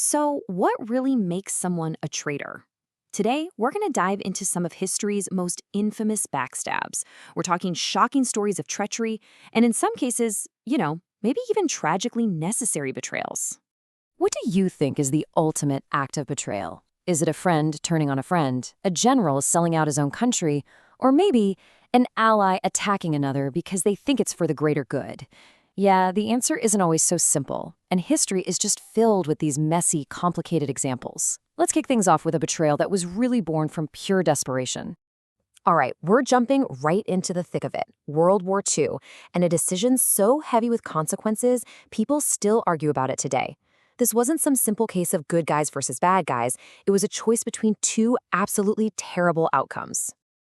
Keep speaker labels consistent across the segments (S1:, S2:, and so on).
S1: So, what really makes someone a traitor? Today, we're going to dive into some of history's most infamous backstabs. We're talking shocking stories of treachery, and in some cases, maybe even tragically necessary betrayals.
S2: What do you think is the ultimate act of betrayal? Is it a friend turning on a friend, a general selling out his own country, or maybe an ally attacking another because they think it's for the greater good? Yeah, the answer isn't always so simple, and history is just filled with these messy, complicated examples. Let's kick things off with a betrayal that was really born from pure desperation. All right, we're jumping right into the thick of it, World War II, and a decision so heavy with consequences, people still argue about it today. This wasn't some simple case of good guys versus bad guys. It was a choice between two absolutely terrible outcomes.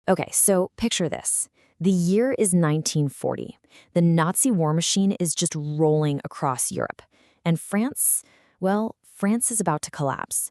S2: Okay, so picture this. The year is 1940. The Nazi war machine is just rolling across Europe. And France, well, France is about to collapse.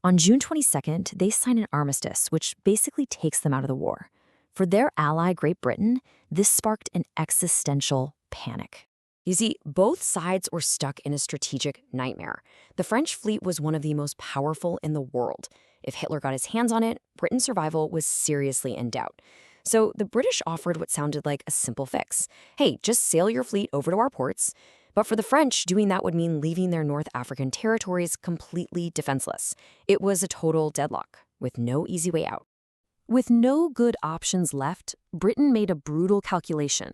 S2: On June 22nd, they sign an armistice, which basically takes them out of the war. For their ally, Great Britain, this sparked an existential panic. You see, both sides were stuck in a strategic nightmare. The French fleet was one of the most powerful in the world. If Hitler got his hands on it, Britain's survival was seriously in doubt. So the British offered what sounded like a simple fix. Hey, just sail your fleet over to our ports. But for the French, doing that would mean leaving their North African territories completely defenseless. It was a total deadlock, with no easy way out. With no good options left, Britain made a brutal calculation.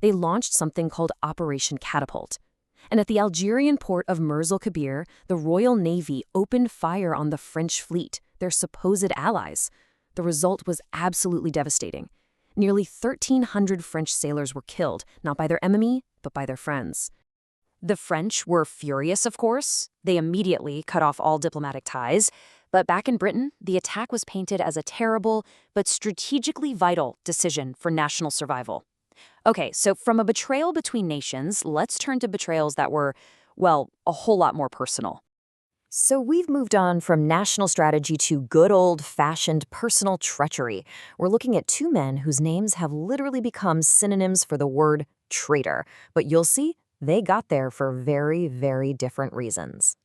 S2: They launched something called Operation Catapult. And at the Algerian port of Mers el-Kabir, the Royal Navy opened fire on the French fleet, their supposed allies. The result was absolutely devastating. Nearly 1,300 French sailors were killed, not by their enemy, but by their friends. The French were furious, of course. They immediately cut off all diplomatic ties. But back in Britain, the attack was painted as a terrible, but strategically vital decision for national survival. Okay, so from a betrayal between nations, let's turn to betrayals that were, well, a whole lot more personal. So we've moved on from national strategy to good old-fashioned personal treachery. We're looking at two men whose names have literally become synonyms for the word traitor. But you'll see, they got there for very, very different reasons.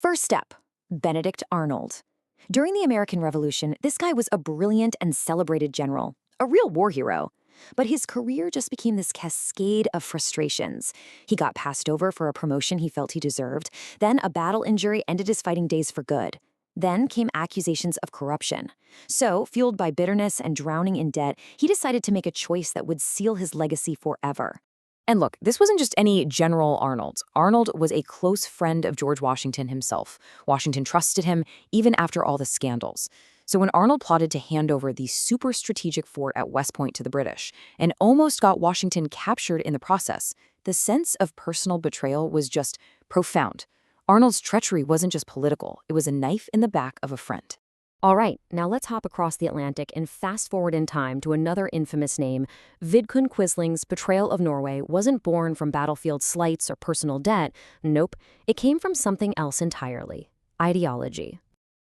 S2: First step, Benedict Arnold. During the American Revolution, this guy was a brilliant and celebrated general, a real war hero. But his career just became this cascade of frustrations. He got passed over for a promotion he felt he deserved. Then a battle injury ended his fighting days for good. Then came accusations of corruption. So, fueled by bitterness and drowning in debt, he decided to make a choice that would seal his legacy forever. And look, this wasn't just any General Arnold. Arnold was a close friend of George Washington himself. Washington trusted him even after all the scandals. So when Arnold plotted to hand over the super strategic fort at West Point to the British and almost got Washington captured in the process, the sense of personal betrayal was just profound. Arnold's treachery wasn't just political, it was a knife in the back of a friend. All right, now let's hop across the Atlantic and fast forward in time to another infamous name. Vidkun Quisling's betrayal of Norway wasn't born from battlefield slights or personal debt. Nope, it came from something else entirely: ideology.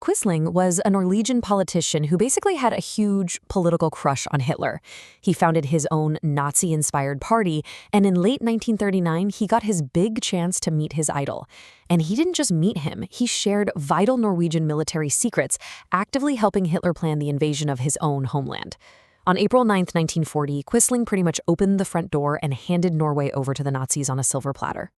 S2: Quisling was a Norwegian politician who basically had a huge political crush on Hitler. He founded his own Nazi-inspired party, and in late 1939, he got his big chance to meet his idol. And he didn't just meet him, he shared vital Norwegian military secrets, actively helping Hitler plan the invasion of his own homeland. On April 9, 1940, Quisling pretty much opened the front door and handed Norway over to the Nazis on a silver platter.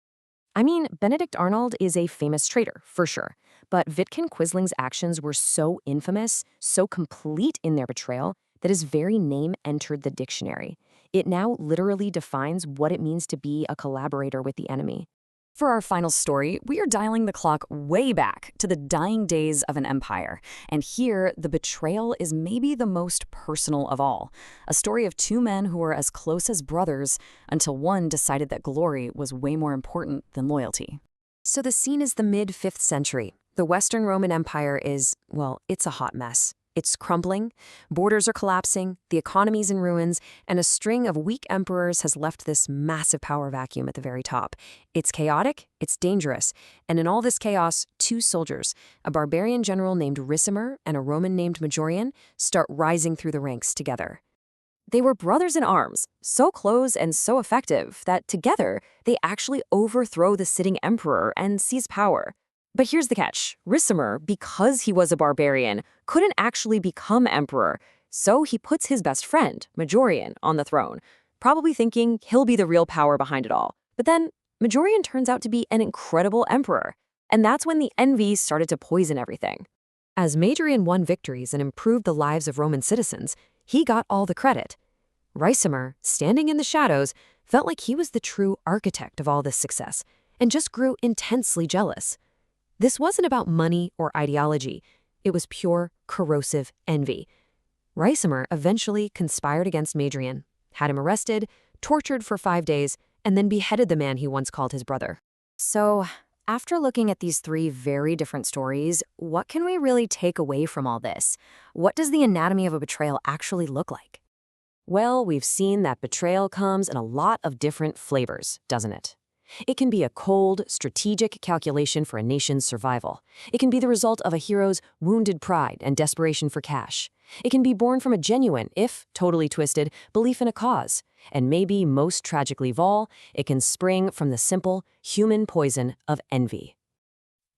S2: I mean, Benedict Arnold is a famous traitor, for sure. But Vidkun Quisling's actions were so infamous, so complete in their betrayal, that his very name entered the dictionary. It now literally defines what it means to be a collaborator with the enemy. For our final story, we are dialing the clock way back to the dying days of an empire. And here, the betrayal is maybe the most personal of all. A story of two men who were as close as brothers until one decided that glory was way more important than loyalty. So the scene is the mid-5th century. The Western Roman Empire is, well, it's a hot mess. It's crumbling, borders are collapsing, the economy's in ruins, and a string of weak emperors has left this massive power vacuum at the very top. It's chaotic, it's dangerous, and in all this chaos, two soldiers, a barbarian general named Ricimer and a Roman named Majorian, start rising through the ranks together. They were brothers in arms, so close and so effective that together they actually overthrow the sitting emperor and seize power.
S1: But here's the catch. Ricimer, because he was a barbarian, couldn't actually become emperor, so he puts his best friend, Majorian, on the throne, probably thinking he'll be the real power behind it all. But then, Majorian turns out to be an incredible emperor, and that's when the envy started to poison everything. As Majorian won victories and improved the lives of Roman citizens, he got all the credit. Ricimer, standing in the shadows, felt like he was the true architect of all this success, and just grew intensely jealous. This wasn't about money or ideology. It was pure, corrosive envy. Ricimer eventually conspired against Majorian, had him arrested, tortured for 5 days, and then beheaded the man he once called his brother. So, after looking at these three very different stories, what can we really take away from all this? What does the anatomy of a betrayal actually look like? Well, we've seen that betrayal comes in a lot of different flavors, doesn't it? It can be a cold, strategic calculation for a nation's survival. It can be the result of a hero's wounded pride and desperation for cash. It can be born from a genuine, if totally twisted, belief in a cause. And maybe most tragically of all, it can spring from the simple, human poison of envy.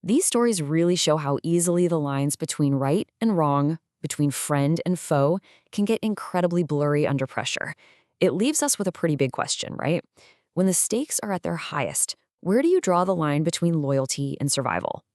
S1: These stories really show how easily the lines between right and wrong, between friend and foe, can get incredibly blurry under pressure. It leaves us with a pretty big question, right? When the stakes are at their highest, where do you draw the line between loyalty and survival?